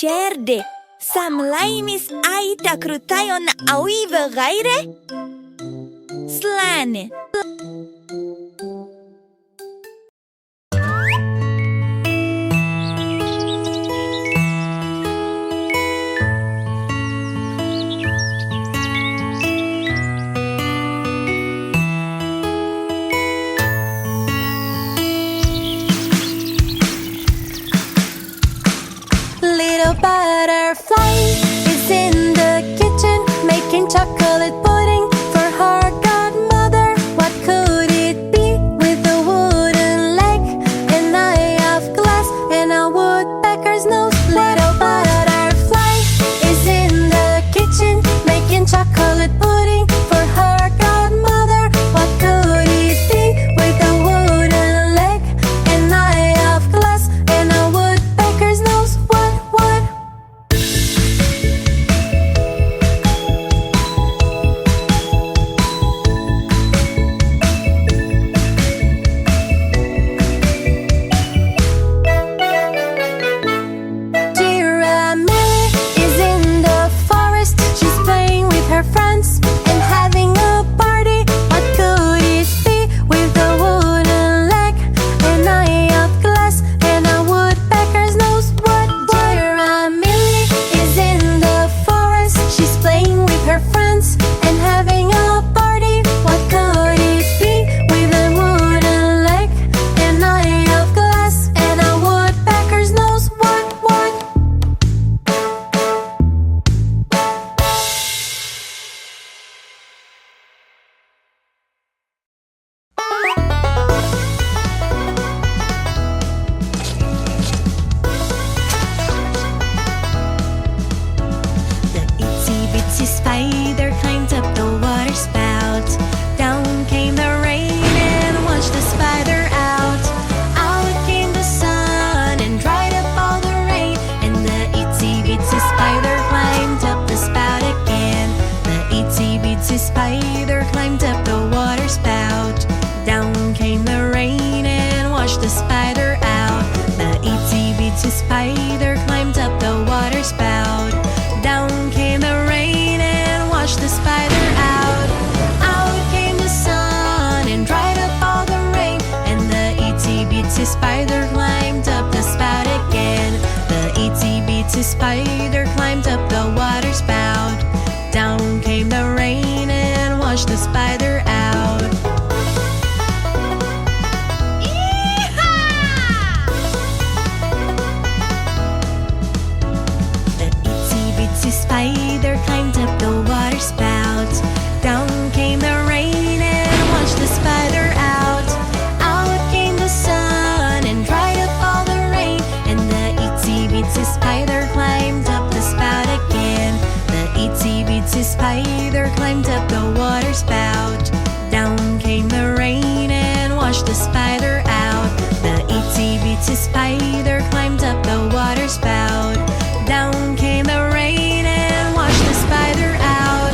Cairde, Samlaimis aita Mhonarcha Aoibh gháire, Sláine. Little butterfly is in the kitchen making chocolate pudding for her godmother. What could it be with a wooden leg, an eye of glass, and a woodpecker's nose? Little butterfly is in the kitchen making chocolate pudding for her godmother. What could it be with a wooden leg, an eye of glass, and a woodpecker's nose? What? Giramille is in the forest. She's playing with her friends and having a party. What could it be with a wooden leg, an eye of glass, and a woodpecker's nose? What? Giramille is in the forest. She's playing with her friends and having a party. What could it be with a wooden leg, an eye of glass, and a woodpecker's nose? What? The itsy bitsy spider climbed up the water spout. Down came the rain and washed the spider out. Out came the sun and dried up all the rain. And the itsy bitsy spider climbed up the spout again. The itsy bitsy spider climbed up the water spout. Down came the rain and washed the spider out. The itsy bitsy spider climbed up the water spout. Down came the rain and washed the spider out. Out came the sun and dried up all the rain. And the itsy bitsy spider climbed up the spout again. The itsy bitsy spider climbed up the water spout. Down came the rain and washed the spider out. The itsy bitsy spider climbed up the water spout. Down came the rain and washed the spider out. Out came the sun and dried up all the rain. And the itsy bitsy spider climbed up the spout again. The itsy bitsy spider climbed up the water spout. Down came the rain and washed the spider out. The itsy bitsy spider climbed up the water spout. Down came the rain and washed the spider out.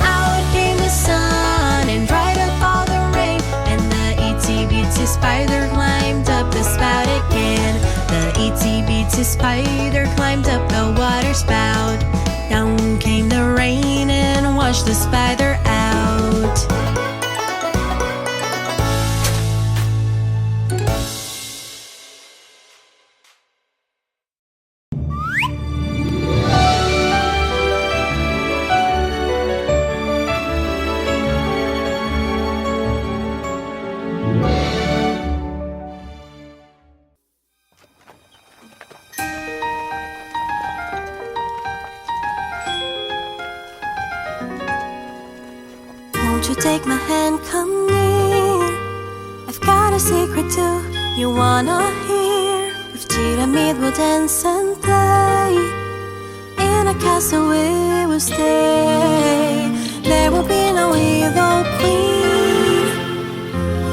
Out came the sun and dried up all the rain. And the itsy bitsy spider climbed up the spout again. The itsy bitsy spider climbed up the water spout. Down came the rain and washed the spider out. Won't you take my hand, come near? I've got a secret too, you wanna hear. With Giramille we'll dance and play. In a castle we will stay. There will be no evil queen,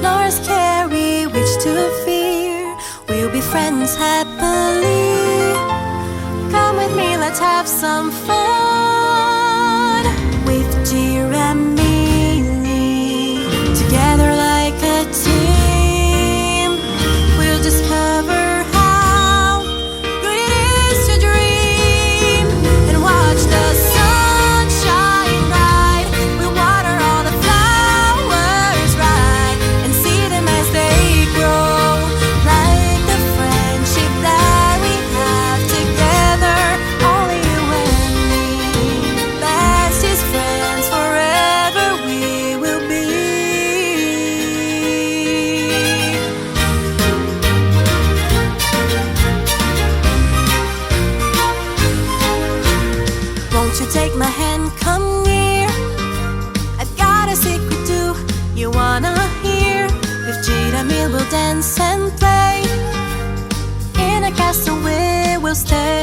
nor a scary witch to fear. We'll be friends happily. Come with me, let's have some fun. With Giramille, together like a team, we'll discover how good it is to dream. dance and play. In a castle we will stay.